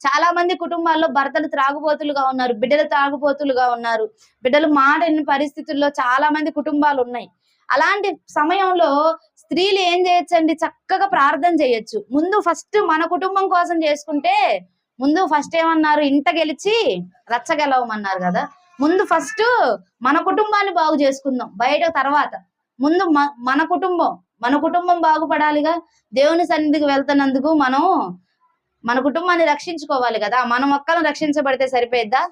చాలా మంది కుటుంబాల్లో భర్తలు త్రాగుబోతులుగా ఉన్నారు, బిడ్డలు త్రాగుబోతులుగా ఉన్నారు, బిడ్డలు మాట ఎన్ని పరిస్థితుల్లో చాలా మంది కుటుంబాలు ఉన్నాయి. అలాంటి సమయంలో స్త్రీలు ఏం చేయొచ్చండి, చక్కగా ప్రార్థన చేయొచ్చు. ముందు ఫస్ట్ మన కుటుంబం కోసం చేసుకుంటే, ముందు ఫస్ట్ ఏమన్నారు, ఇంట గెలిచి రచ్చ గెలవమన్నారు కదా. ముందు ఫస్ట్ మన కుటుంబాన్ని బాగు చేసుకుందాం, బయట తర్వాత. ముందు మన కుటుంబం బాగుపడాలిగా. దేవుని సన్నిధికి వెళ్తున్నందుకు మనం మన కుటుంబాన్ని రక్షించుకోవాలి కదా. మనం ఒక్కరిని రక్షించబడితే సరిపోయిద్దా?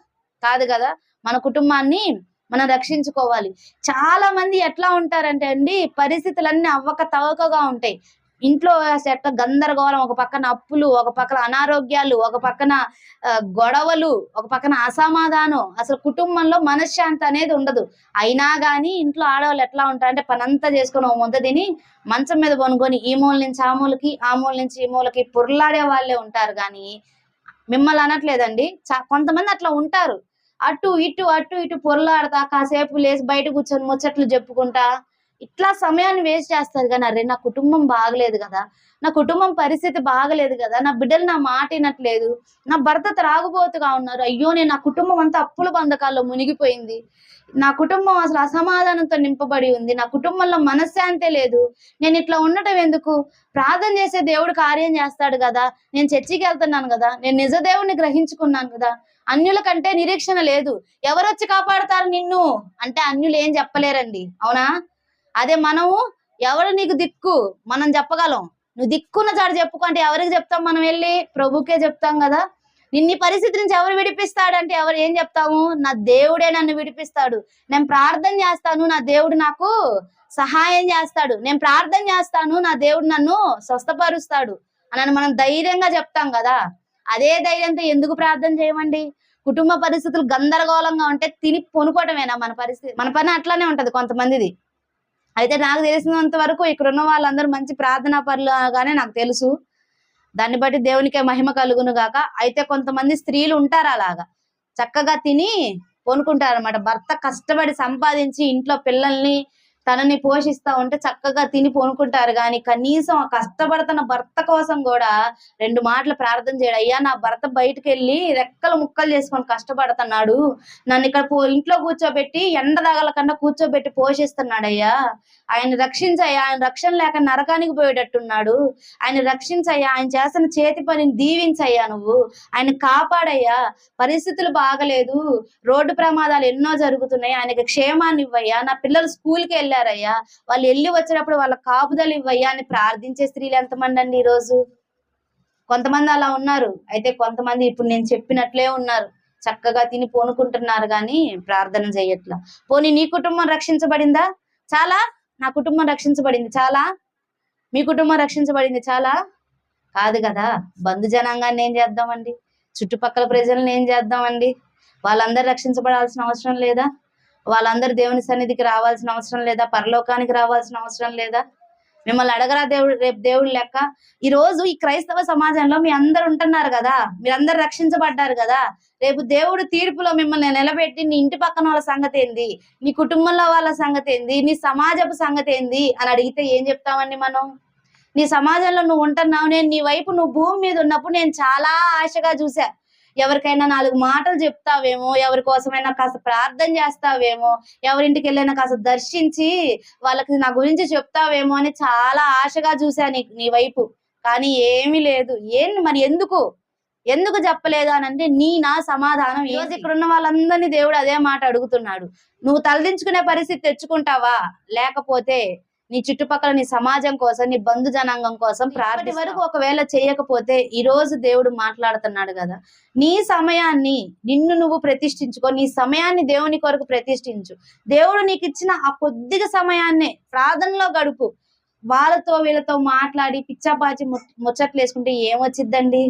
కాదు కదా. మన కుటుంబాన్ని మనం రక్షించుకోవాలి. చాలా మంది ఎట్లా ఉంటారంటే అండి, పరిస్థితులన్నీ అవ్వక తవకగా ఉంటాయి. ఇంట్లో సెట్ గందరగోళం, ఒక పక్కన అప్పులు, ఒక పక్కన అనారోగ్యాలు, ఒక పక్కన గొడవలు, ఒక పక్కన అసమాధానం. అసలు కుటుంబంలో మనశ్శాంతి అనేది ఉండదు. అయినా కానీ ఇంట్లో ఆడవాళ్ళు ఎట్లా ఉంటారంటే, పనంతా చేసుకొని ఓ ముద్ద తిని మంచం మీద కొనుక్కొని ఈ మూల నుంచి ఆ మూలకి, ఆ మూల నుంచి ఈ మూలకి పొర్లాడే వాళ్ళే ఉంటారు. కానీ మిమ్మల్ని అనట్లేదండి, కొంతమంది అట్లా ఉంటారు. అటు ఇటు పొర్లాడతా, కాసేపు లేచి బయట కూర్చొని ముచ్చట్లు చెప్పుకుంటా ఇట్లా సమయాన్ని వేస్ట్ చేస్తారు. కానీ అరే, నా కుటుంబం బాగలేదు కదా, నా కుటుంబం పరిస్థితి బాగలేదు కదా, నా బిడ్డలు నా మాట వినట్లేదు, నా భర్త త్రాగుబోతుగా ఉన్నారు, అయ్యో నేను నా కుటుంబం అంతా అప్పుల బంధకాల్లో మునిగిపోయింది, నా కుటుంబం అసలు అసమాధానంతో నింపబడి ఉంది, నా కుటుంబంలో మనశ్శాంతే లేదు, నేను ఇట్లా ఉండటం ఎందుకు? ప్రార్థన చేసే దేవుడు కార్యం చేస్తాడు కదా, నేను చర్చికి వెళ్తున్నాను కదా, నేను నిజ దేవుడిని గ్రహించుకున్నాను కదా, అన్యుల కంటే నిరీక్షణ లేదు, ఎవరొచ్చి కాపాడతారు నిన్ను అంటే అన్యులు ఏం చెప్పలేరండి, అవునా? అదే మనము, ఎవరు నీకు దిక్కు మనం చెప్పగలం. నువ్వు దిక్కున్న చాటు చెప్పుకుంటే ఎవరికి చెప్తాం? మనం వెళ్ళి ప్రభుకే చెప్తాం కదా. నిన్ని పరిస్థితి నుంచి ఎవరు విడిపిస్తాడంటే ఎవరు ఏం చెప్తాము? నా దేవుడే నన్ను విడిపిస్తాడు, నేను ప్రార్థన చేస్తాను, నా దేవుడు నాకు సహాయం చేస్తాడు, నేను ప్రార్థన చేస్తాను, నా దేవుడు నన్ను స్వస్థపరుస్తాడు అని మనం ధైర్యంగా చెప్తాం కదా. అదే ధైర్యంతో ఎందుకు ప్రార్థన చేయమండి? కుటుంబ పరిస్థితులు గందరగోళంగా ఉంటే తిని పొనుకోవటమేనా మన పరిస్థితి? మన పని అట్లానే ఉంటది కొంతమందిది. అయితే నాకు తెలిసినంత వరకు ఇక్కడ ఉన్న వాళ్ళందరూ మంచి ప్రార్థనా పరులుగానే నాకు తెలుసు. దాన్ని బట్టి దేవునికే మహిమ కలుగును గాక. అయితే కొంతమంది స్త్రీలు ఉంటారు అలాగా, చక్కగా తిని పొనుకుంటారు అనమాట. భర్త కష్టపడి సంపాదించి ఇంట్లో పిల్లల్ని తనని పోషిస్తా ఉంటే చక్కగా తిని పొనుకుంటారు. కానీ కనీసం ఆ కష్టపడుతున్న భర్త కోసం కూడా 2 మాటలు ప్రార్థన చేయడు. అయ్యా, నా భర్త బయటకు వెళ్ళి రెక్కలు ముక్కలు చేసుకొని కష్టపడుతున్నాడు, నన్ను ఇక్కడ ఇంట్లో కూర్చోబెట్టి ఎండ తగలకుండా కూర్చోబెట్టి పోషిస్తున్నాడయ్యా, ఆయన రక్షించయ్యా, ఆయన రక్షణ లేక నరకానికి పోయేటట్టున్నాడు, ఆయన రక్షించయ్యా, ఆయన చేస్తున్న చేతి పనిని దీవించయ్యా, నువ్వు ఆయన కాపాడయ్యా, పరిస్థితులు బాగలేదు, రోడ్డు ప్రమాదాలు ఎన్నో జరుగుతున్నాయి, ఆయనకి క్షేమాన్ని ఇవ్వయ్యా, నా పిల్లలు స్కూల్కి వెళ్ళారయ్యా, వాళ్ళు వెళ్ళి వచ్చినప్పుడు వాళ్ళ కాపుదలు ఇవ్వయ్యా అని ప్రార్థించే స్త్రీలు ఎంతమంది అండి ఈరోజు? కొంతమంది అలా ఉన్నారు. అయితే కొంతమంది ఇప్పుడు నేను చెప్పినట్లే ఉన్నారు, చక్కగా తిని పోనుకుంటున్నారు కానీ ప్రార్థన చేయట్లా. పోనీ నీ కుటుంబం రక్షించబడిందా? చాలా. నా కుటుంబం రక్షించబడింది చాలా. మీ కుటుంబం రక్షించబడింది చాలా? కాదు కదా. బంధు జనాంగాన్ని ఏం చేద్దామండి? చుట్టుపక్కల ప్రజలను ఏం చేద్దామండి? వాళ్ళందరూ రక్షించబడాల్సిన అవసరం లేదా? వాళ్ళందరూ దేవుని సన్నిధికి రావాల్సిన అవసరం లేదా? పరలోకానికి రావాల్సిన అవసరం లేదా? మిమ్మల్ని అడగరా దేవుడు రేపు దేవుడు లెక్క? ఈ రోజు ఈ క్రైస్తవ సమాజంలో మీ అందరు ఉంటున్నారు కదా, మీరందరూ రక్షించబడ్డారు కదా, రేపు దేవుడు తీర్పులో మిమ్మల్ని నిలబెట్టి నీ ఇంటి పక్కన వాళ్ళ సంగతి ఏంది, నీ కుటుంబంలో వాళ్ళ సంగతి ఏంది, నీ సమాజపు సంగతి ఏంది అని అడిగితే ఏం చెప్తామండి మనం? నీ సమాజంలో నువ్వు ఉంటున్నావు, నేను నీ వైపు, నువ్వు భూమి మీద ఉన్నప్పుడు నేను చాలా ఆశగా చూసా, ఎవరికైనా 4 మాటలు చెప్తావేమో, ఎవరి కోసమైనా కాస్త ప్రార్థన చేస్తావేమో, ఎవరింటికి వెళ్ళైనా కాస్త దర్శించి వాళ్ళకి నా గురించి చెప్తావేమో అని చాలా ఆశగా చూసా నీ వైపు. కానీ ఏమీ లేదు. మరి ఎందుకు చెప్పలేదు అని అంటే నా సమాధానం ఈరోజు ఇక్కడ ఉన్న వాళ్ళందరినీ దేవుడు అదే మాట అడుగుతున్నాడు. నువ్వు తలదించుకునే పరిస్థితి తెచ్చుకుంటావా? లేకపోతే నీ చుట్టుపక్కల నీ సమాజం కోసం, నీ బంధు జనాంగం కోసం ప్రార్థన వరకు ఒకవేళ చేయకపోతే ఈ రోజు దేవుడు మాట్లాడుతున్నాడు కదా, నీ సమయాన్ని నిన్ను నువ్వు ప్రతిష్ఠించుకో, నీ సమయాన్ని దేవుని కొరకు ప్రతిష్ఠించు. దేవుడు నీకు ఇచ్చిన ఆ కొద్దిగా సమయాన్నే ప్రార్థనలో గడుపు. వాళ్ళతో వీళ్ళతో మాట్లాడి పిచ్చాపాచి ముచ్చట్లు వేసుకుంటే ఏమొచ్చిద్దండి?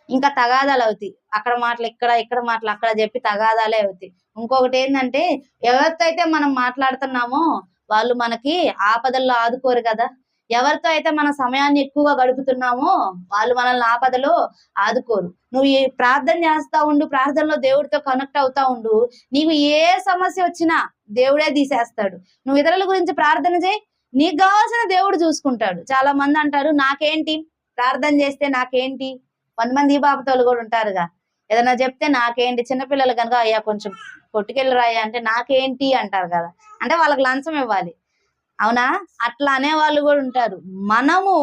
ఇంకా తగాదాలు అవుతాయి. అక్కడ మాటలు ఇక్కడ మాటలు అక్కడ చెప్పి తగాదాలే అవుతాయి. ఇంకొకటి ఏంటంటే, ఎవరితో అయితే మనం మాట్లాడుతున్నామో వాళ్ళు మనకి ఆపదల్లో ఆదుకోరు కదా. ఎవరితో అయితే మన సమయాన్ని ఎక్కువగా గడుపుతున్నామో వాళ్ళు మనల్ని ఆపదలో ఆదుకోరు. నువ్వు ప్రార్థన చేస్తా ఉండు, ప్రార్థనలో దేవుడితో కనెక్ట్ అవుతా ఉండు, నీకు ఏ సమస్య వచ్చినా దేవుడే తీసేస్తాడు. నువ్వు ఇతరుల గురించి ప్రార్థన చేయి, నీకు కావాల్సిన దేవుడు చూసుకుంటాడు. చాలా మంది అంటారు, నాకేంటి ప్రార్థన చేస్తే నాకేంటి, కొంతమంది ఈ బాబతోళ్ళు కూడా ఉంటారుగా, ఏదైనా చెప్తే నాకేంటి, చిన్నపిల్లలు కనుక అయ్యా కొంచెం కొట్టుకెళ్ళరాయ్యా అంటే నాకేంటి అంటారు కదా, అంటే వాళ్ళకి లంచం ఇవ్వాలి. అవునా? అట్లా అనేవాళ్ళు కూడా ఉంటారు. మనము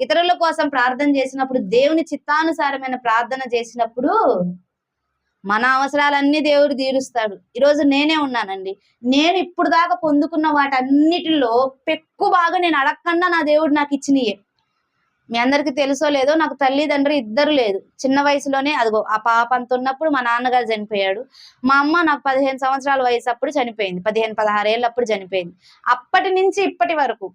ఇతరుల కోసం ప్రార్థన చేసినప్పుడు, దేవుని చిత్తానుసారమైన ప్రార్థన చేసినప్పుడు మన అవసరాలన్నీ దేవుడు తీరుస్తాడు. ఈరోజు నేనే ఉన్నానండి. నేను ఇప్పుడు దాకా పొందుకున్న వాటన్నిటిలో పెక్కు బాగా నేను అడగకుండా నా దేవుడు నాకు ఇచ్చినయే. మీ అందరికి తెలుసో లేదో, నాకు తల్లిదండ్రి ఇద్దరు లేదు. చిన్న వయసులోనే అదిగో ఆ పాప అంత ఉన్నప్పుడు మా నాన్నగారు చనిపోయాడు. మా అమ్మ నాకు 15 సంవత్సరాల వయసు అప్పుడు చనిపోయింది. 15, 16 ఏళ్ళప్పుడు చనిపోయింది. అప్పటి నుంచి ఇప్పటి వరకు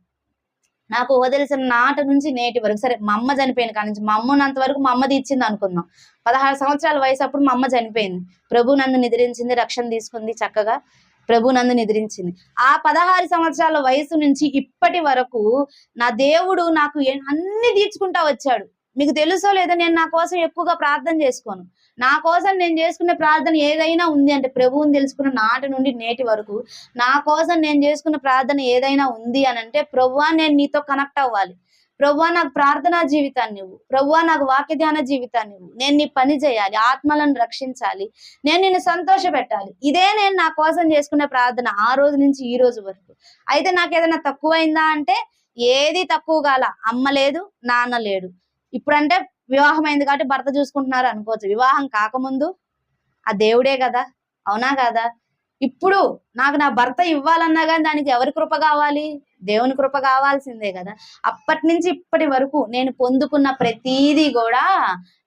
నాకు వదిలిసిన నాటి నుంచి నేటి వరకు, సరే మా అమ్మ చనిపోయిన కాడి నుంచి, మా అమ్మ ఉన్నంత వరకు మా అమ్మది ఇచ్చింది అనుకుందాం. 16 సంవత్సరాల వయసు అప్పుడు మా అమ్మ చనిపోయింది. ప్రభు నందు నిద్రించింది, రక్షణ తీసుకుంది, చక్కగా ప్రభు నందు నిద్రించింది. ఆ 16 సంవత్సరాల వయసు నుంచి ఇప్పటి వరకు నా దేవుడు నాకు అన్ని తీర్చుకుంటా వచ్చాడు. మీకు తెలుసో లేదో, నేను నా కోసం ఎక్కువగా ప్రార్థన చేసుకోను. నా కోసం నేను చేసుకునే ప్రార్థన ఏదైనా ఉంది అంటే, ప్రభువుని తెలుసుకున్న నాటి నుండి నేటి వరకు నా కోసం నేను చేసుకున్న ప్రార్థన ఏదైనా ఉంది అని అంటే, ప్రభువా నేను నీతో కనెక్ట్ అవ్వాలి, ప్రభువా నాకు ప్రార్థనా జీవితాన్ని ఇవ్వు, ప్రభువా నాకు వాక్య ధ్యాన జీవితాన్ని ఇవ్వు, నేను నీ పని చేయాలి, ఆత్మలను రక్షించాలి, నేను నిన్ను సంతోష పెట్టాలి. ఇదే నేను నా కోసం చేసుకునే ప్రార్థన ఆ రోజు నుంచి ఈ రోజు వరకు. అయితే నాకు ఏదైనా తక్కువైందా అంటే ఏది తక్కువ కాల. అమ్మ లేదు, నాన్న లేడు. ఇప్పుడంటే వివాహం అయింది కాబట్టి భర్త చూసుకుంటున్నారు అనుకోవచ్చు. వివాహం కాకముందు ఆ దేవుడే కదా, అవునా కదా? ఇప్పుడు నాకు నా భర్త ఇవ్వాలన్నా కానీ దానికి ఎవరి కృప కావాలి? దేవుని కృప కావాల్సిందే కదా. అప్పటి నుంచి ఇప్పటి వరకు నేను పొందుకున్న ప్రతీది కూడా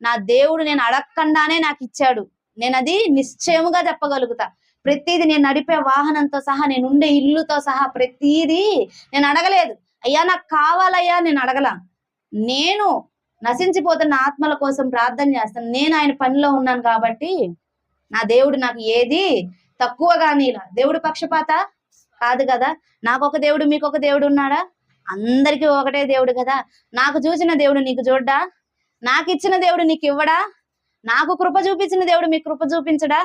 నా దేవుడు నేను అడగకుండానే నాకు ఇచ్చాడు. నేను అది నిశ్చయముగా చెప్పగలుగుతా. ప్రతిదీ, నేను నడిపే వాహనంతో సహా, నేను ఉండే ఇల్లుతో సహా ప్రతీది నేను అడగలేదు. అయ్యా నాకు కావాలయ్యా నేను అడగలా. నేను నశించిపోతున్న ఆత్మల కోసం ప్రార్థన చేస్తాను. నేను ఆయన పనిలో ఉన్నాను కాబట్టి నా దేవుడు నాకు ఏది తక్కువగా నీలా. దేవుడు పక్షపాత కాదు కదా. నాకు ఒక దేవుడు, మీకు ఒక దేవుడు ఉన్నాడా? అందరికీ ఒకటే దేవుడు కదా. నాకు చూసిన దేవుడు నీకు చూడ్డా? నాకు ఇచ్చిన దేవుడు నీకు ఇవ్వడా? నాకు కృప చూపించిన దేవుడు మీకు కృప చూపించడా?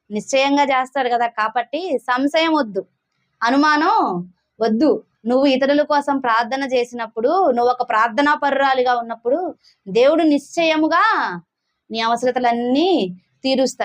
నిశ్చయంగా చేస్తాడు కదా. కాబట్టి సంశయం వద్దు, అనుమానం వద్దు. నువ్వు ఇతరుల కోసం ప్రార్థన చేసినప్పుడు, నువ్వు ఒక ప్రార్థనా పరురాలిగా ఉన్నప్పుడు దేవుడు నిశ్చయముగా నీ అవసరతలన్నీ తీరుస్తాడు.